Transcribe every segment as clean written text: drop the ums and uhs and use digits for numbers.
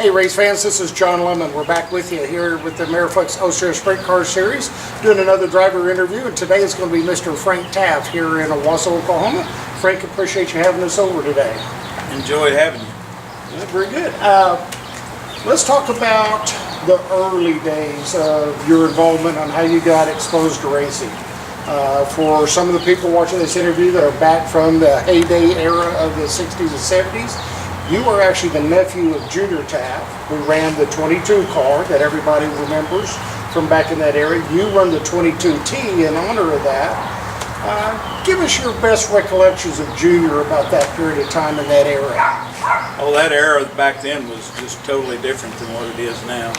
Hey race fans, this is John Lemon. We're back with you here with the Ameriflex All-Star Sprint Car Series, doing another driver interview, and today is going to be Mr. Frank Taft here in Owasso, Oklahoma. Frank, appreciate you having us over today. Enjoyed having you. Yeah, very good. Let's talk about the early days of your involvement on how you got exposed to racing. For some of the people watching this interview that are back from the heyday era of the 60s and 70s, you are actually the nephew of Junior Taft, who ran the 22 car that everybody remembers from back in that era. You run the 22T in honor of that. Give us your best recollections of Junior about that period of time in that era. Oh, that era back then was just totally different than what it is now.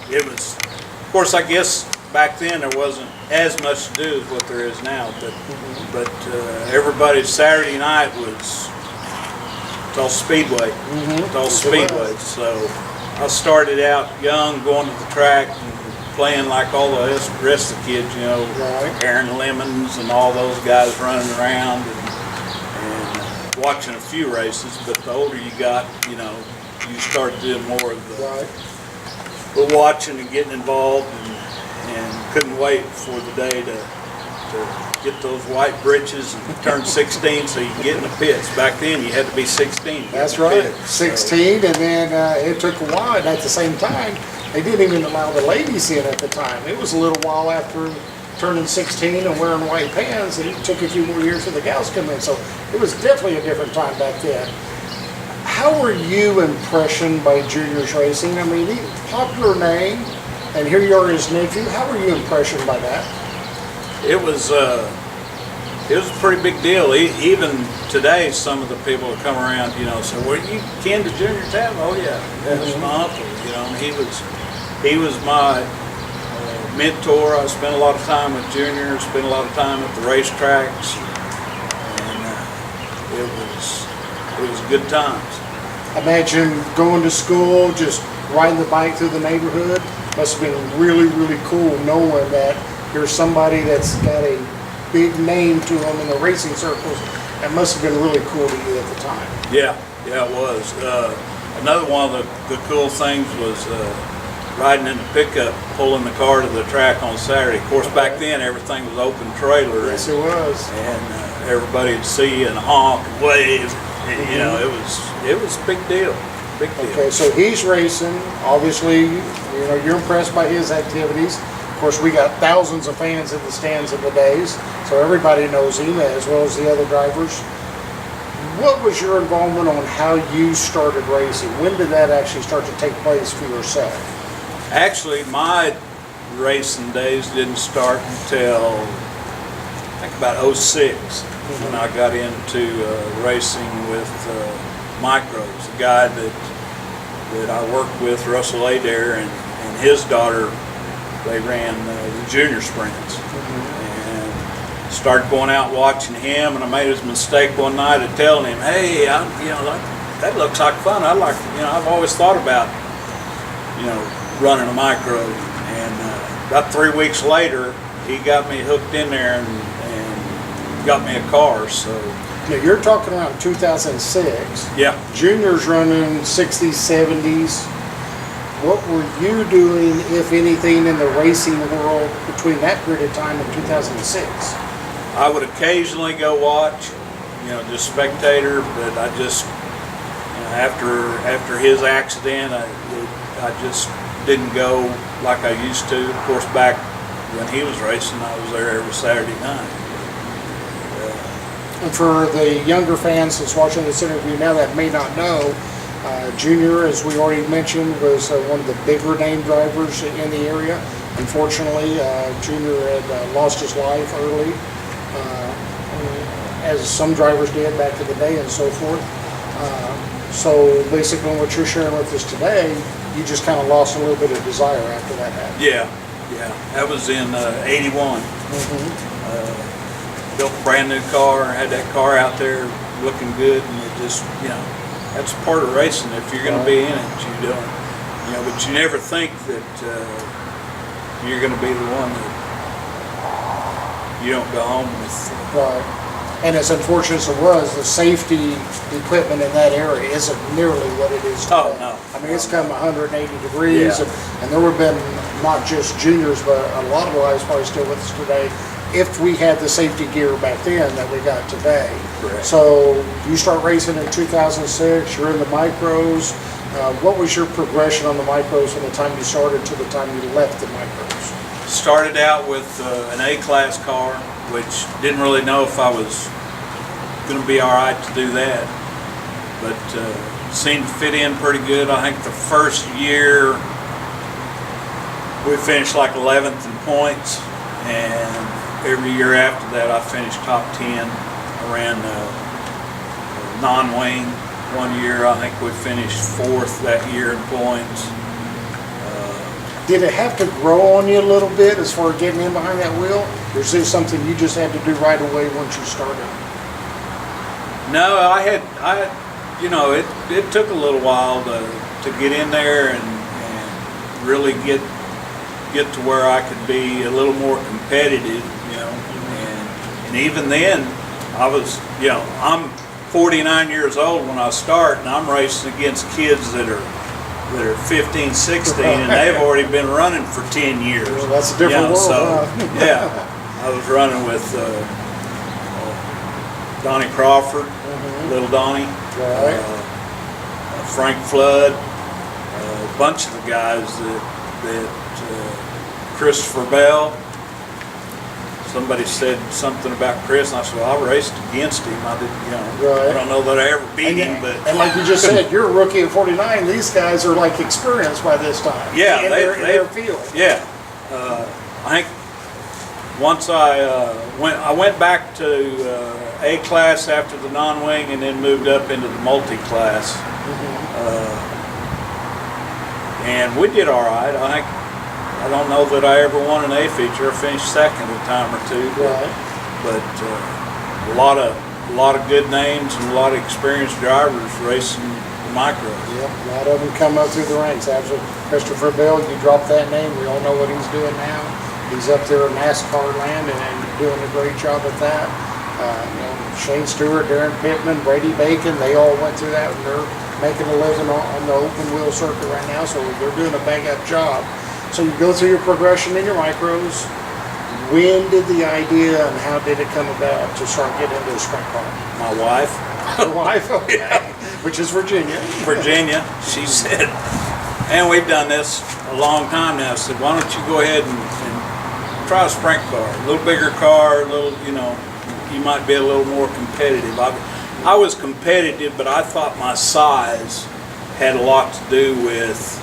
It was, of course, I guess back then there wasn't as much to do as what there is now, but everybody's Saturday night was all speedway. It's all speedway. So I started out young, going to the track and playing like all the rest of the kids, you know, Aaron Lemons and all those guys running around and watching a few races. But the older you got, you know, you start doing more of the watching and getting involved, and couldn't wait for the day to get those white britches and turn 16 so you can get in the pits. Back then you had to be 16. That's right, 16, and then it took a while, and at the same time, they didn't even allow the ladies in at the time. It was a little while after turning 16 and wearing white pants, and it took a few more years for the gals to come in, so it was definitely a different time back then. How were you impressioned by Junior's racing? I mean, popular name, and here you are his nephew. How were you impressioned by that? It was a pretty big deal. Even today, some of the people that come around, you know, say, "Well, you kin to Junior Taft?" Oh yeah, that was my uncle. You know, and he was my mentor. I spent a lot of time with Junior. Spent a lot of time at the racetracks, and it was good times. Imagine going to school, just riding the bike through the neighborhood. Must have been really, really cool knowing that there's somebody that's got a big name to them in the racing circles. That must have been really cool to you at the time. Yeah, it was. Another one of the cool things was riding in the pickup, pulling the car to the track on Saturday. Of course, back then everything was open trailer. Yes, it was. And everybody would see you and honk and wave. And, you know, it was a big deal. Big deal. Okay, so he's racing. Obviously, you know, you're impressed by his activities. Of course, we got thousands of fans in the stands in the days, so everybody knows him as well as the other drivers. What was your involvement on how you started racing? When did that actually start to take place for yourself? Actually, my racing days didn't start until I think about '06 when I got into racing with micros. A guy that I worked with, Russell Adair, and his daughter. They ran the junior sprints, and started going out watching him. And I made his mistake one night of telling him, "Hey, you know, that looks like fun. I like, you know, I've always thought about, you know, running a micro." And about 3 weeks later, he got me hooked in there and got me a car. So now you're talking around 2006. Yeah. Junior's running 60s, 70s. What were you doing, if anything, in the racing world between that period of time and 2006? I would occasionally go watch, you know, just spectator, but I just, you know, after his accident, I just didn't go like I used to. Of course, back when he was racing, I was there every Saturday night. And for the younger fans that's watching this interview now that may not know, Junior, as we already mentioned, was one of the bigger name drivers in the area. Unfortunately, Junior had lost his life early, as some drivers did back in the day and so forth. So basically what you're sharing with us today, you just kind of lost a little bit of desire after that happened. Yeah. That was in '81. Built a brand new car, had that car out there looking good, and it just, you know, that's part of racing. If you're going to be in it, you don't, you know, but you never think that you're going to be the one that you don't go home with. Right. And as unfortunate as it was, the safety equipment in that area isn't nearly what it is today. Oh, no. I mean, it's come 180 degrees, Yeah. and there have been not just juniors, but a lot of guys probably still with us today, if we had the safety gear back then that we got today. Correct. So you start racing in 2006, you're in the micros. What was your progression on the micros from the time you started to the time you left the micros? Started out with an A-class car, which didn't really know if I was going to be all right to do that, but seemed to fit in pretty good. I think the first year we finished like 11th in points, and every year after that I finished top 10. I ran non-wing one year. I think we finished 4th that year in points. Did it have to grow on you a little bit as far as getting in behind that wheel? Or is this something you just had to do right away once you started? No, I had, you know, it took a little while to get in there and really get to where I could be a little more competitive, you know. And even then, I was, you know, I'm 49 years old when I start, and I'm racing against kids that are 15, 16, and they've already been running for 10 years. Well, that's a different world, So, huh? yeah, I was running with Donnie Crawford, Little Donnie, Right. Frank Flood, a bunch of the guys that Christopher Bell. Somebody said something about Chris, and I said, well, I raced against him. I didn't, you know, Right. I don't know that I ever beat him, but And like you just said, you're a rookie at 49. These guys are like experienced by this time. yeah, in their field. Yeah, I think once I went back to A class after the non-wing, and then moved up into the multi-class, and we did all right. I don't know that I ever won an A feature. I finished second a time or two, Right. but a lot of good names and a lot of experienced drivers racing the micros. Yep, a lot of them come up through the ranks. Absolutely. Christopher Bell, you dropped that name. We all know what he's doing now. He's up there in NASCAR land and doing a great job at that. You know, Shane Stewart, Darren Pittman, Brady Bacon, they all went through that, and they're making a living on the open wheel circuit right now, so they're doing a bang up job. So you go through your progression in your micros. When did the idea and how did it come about to start getting into the sprint car? My wife, Your wife, okay, which is Virginia. Virginia, she said, and we've done this a long time now, said, why don't you go ahead and try a sprint car, a little bigger car, a little, you know, you might be a little more competitive. I was competitive, but I thought my size had a lot to do with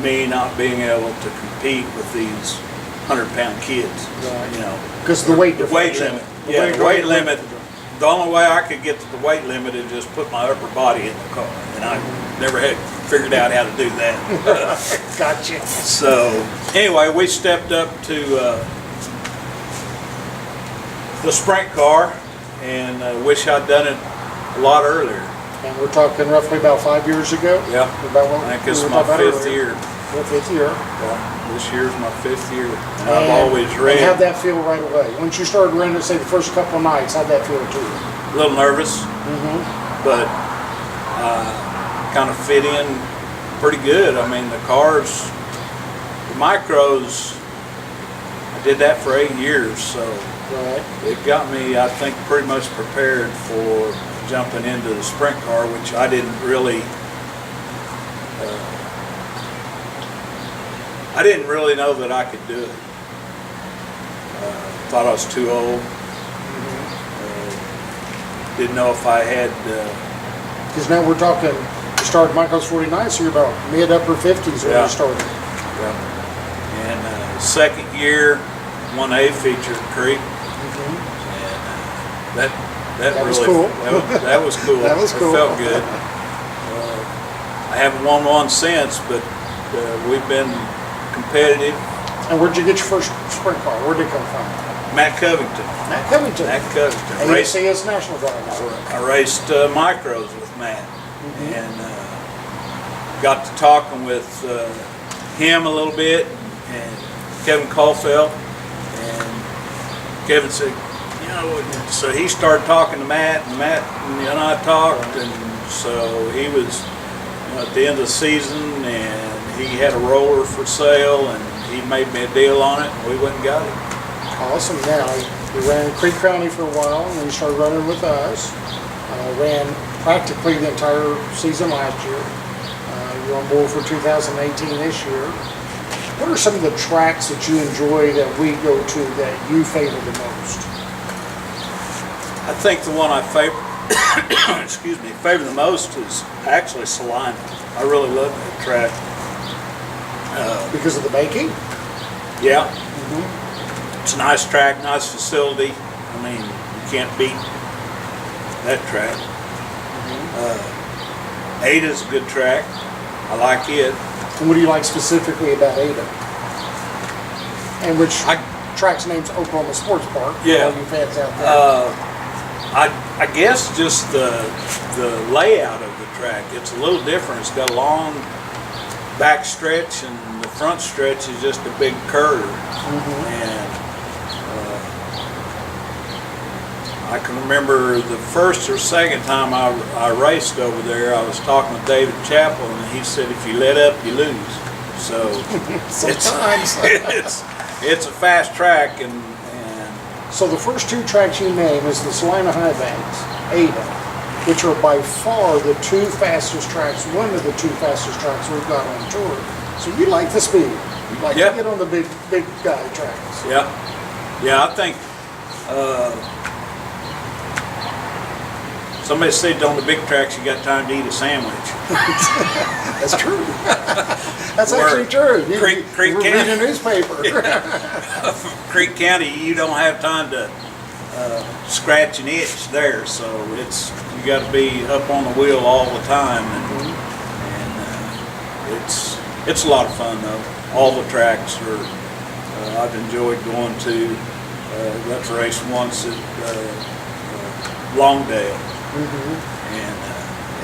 me not being able to compete with these 100-pound kids. Right. You know, Because the weight weight differential. limit. Yeah, the weight limit. The only way I could get to the weight limit is just put my upper body in the car, and I never had figured out how to do that. Gotcha. So anyway, we stepped up to the sprint car, and wish I'd done it a lot earlier. And we're talking roughly about 5 years ago? Yeah, About what I think we it's were my talking about 5th earlier. year. Your 5th year. Yeah, this year's my 5th year, and I've always And ran. how'd that feel right away? Once you started running, say, the first couple of nights, how'd that feel to you? A little nervous, but kind of fit in pretty good. I mean, the cars, the micros, I did that for 8 years, so Right. it got me, I think, pretty much prepared for jumping into the sprint car, which I didn't really, I didn't really know that I could do it. Thought I was too old. Didn't know if I had. Because now we're talking, you started Michael's 49, so you're about mid-upper 50s when Yeah. you started. Yeah. And second year, won A feature at Creek, and that was really cool. That was cool. That was cool. It felt good. I haven't won one since, but we've been competitive. And where'd you get your first sprint car? Where'd it come from? Matt Covington. Matt Covington. Matt Covington. And ACS National Driver. I raced micros with Matt, and got to talking with him a little bit, and Kevin Caulfield, and Kevin said, you So he started talking to Matt, and Matt and I talked, and so he was at the end of the season, and he had a roller for sale, and he made me a deal on it, and we went and got it. Awesome. Now, you ran Creek County for a while, and then you started running with us. Ran practically the entire season last year. You're on board for 2018 this year. What are some of the tracks that you enjoy that we go to that you favor the most? I think the one I favor, favor the most is actually Salina. I really love that track. Because of the baking? Yeah. It's a nice track, nice facility. I mean, you can't beat that track. Ada's a good track. I like it. And what do you like specifically about Ada? And which track's name's Oklahoma Sports Park. Yeah. For all you fans out there. I guess just the layout of the track. It's a little different. It's got a long back stretch, and the front stretch is just a big curve. And I can remember the first or second time I raced over there, I was talking with David Chappell, and he said, if you let up, you lose. So Sometimes. it's a fast track, and So the first two tracks you name is the Salina High Banks, Ada, which are by far the two fastest tracks, one of the two fastest tracks we've got on tour. So you like the speed. You like to get on the big guy tracks. Yeah, I think somebody said on the big tracks you got time to eat a sandwich. That's true. That's actually true. You Creek read a newspaper. Creek County, you don't have time to scratch an itch there, so you got to be up on the wheel all the time, and it's a lot of fun though. All the tracks are. I've enjoyed going to. Got to race once at Longdale, and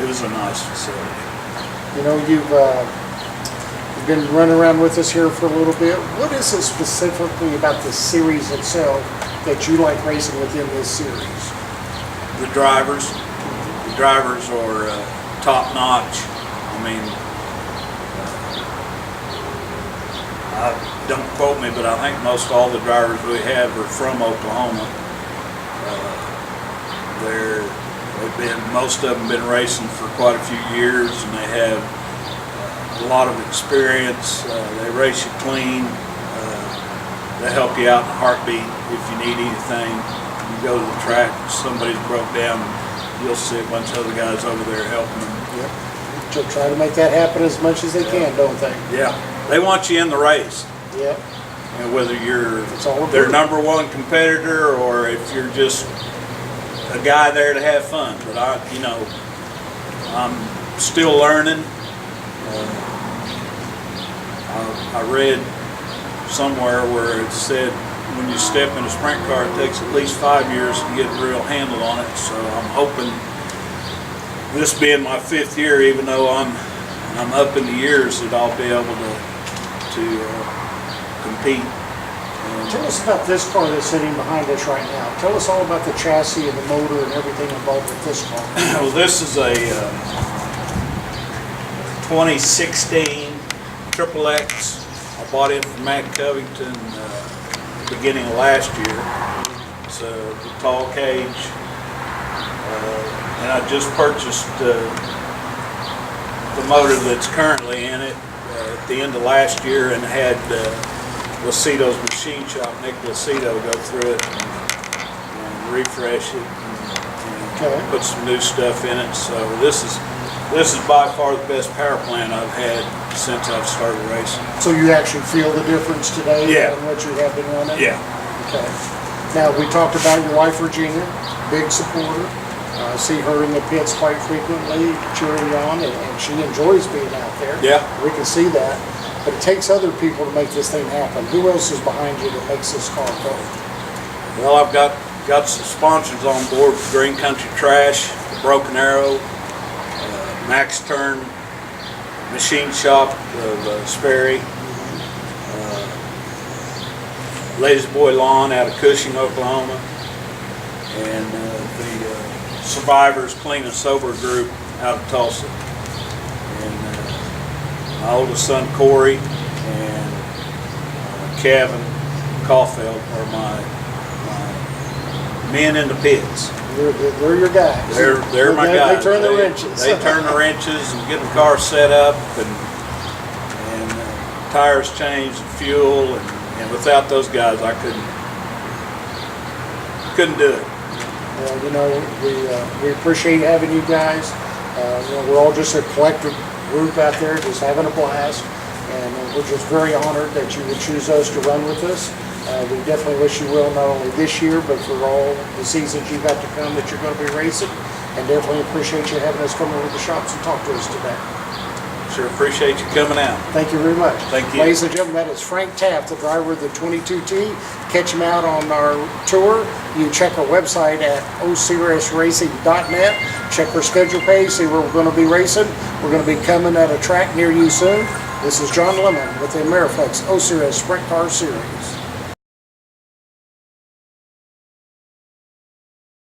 it was a nice facility. You know, you've been running around with us here for a little bit. What is it specifically about the series itself that you like racing within this series? The drivers are top notch. I mean, don't quote me, but I think most all the drivers we have are from Oklahoma. Most of them been racing for quite a few years, and they have a lot of experience. They race you clean. They help you out in a heartbeat if you need anything. You go to the track, somebody's broke down, you'll see a bunch of other guys over there helping them. Yep. So try to make that happen as much as they can, don't they? Yeah. They want you in the race. Yep. And whether you're their good. number one competitor or if you're just a guy there to have fun. But I'm still learning. I read somewhere where it said when you step in a sprint car, it takes at least 5 years to get a real handle on it. So I'm hoping, this being my 5th year, even though I'm up in the years, that I'll be able to compete. Tell us about this car that's sitting behind us right now. Tell us all about the chassis and the motor and everything involved with this car. Well, this is a 2016 Triple X. I bought it from Matt Covington beginning of last year. It's a tall cage. And I just purchased the motor that's currently in it at the end of last year, and had Lucido's machine shop, Nick Lucido, go through it and refresh it and put some new stuff in it. So this is by far the best power plant I've had since I've started racing. So you actually feel the difference today Yeah. in what you have been running? Yeah. Okay. Now, we talked about your wife, Virginia, big supporter. See her in the pits quite frequently, cheering you on, and she enjoys being out there. Yeah. We can see that. But it takes other people to make this thing happen. Who else is behind you that makes this car go? Well, I've got some sponsors on board: Green Country Trash, Broken Arrow, Max Turn Machine Shop of Sperry, Ladies Boy Lawn out of Cushing, Oklahoma, and the Survivors Clean and Sober group out of Tulsa. And my oldest son Corey and Kevin Caulfield are my men in the pits. They're your guys. They're my guys. They turn the wrenches. They turn the wrenches and get the car set up and tires changed and fuel, and without those guys I couldn't do it. Well, you know, we appreciate having you guys. You know, we're all just a collective group out there just having a blast, and we're just very honored that you would choose us to run with us. We definitely wish you well, not only this year, but for all the seasons you've got to come that you're going to be racing, and definitely appreciate you having us come over to the shops and talk to us today. Sure appreciate you coming out. Thank you very much. Thank you. Ladies and gentlemen, that is Frank Taft, the driver of the 22T. Catch him out on our tour. You can check our website at ocirsracing.net. Check our schedule page, see where we're going to be racing. We're going to be coming at a track near you soon. This is John Lemon with the Ameriflex Osiris Sprint Car Series.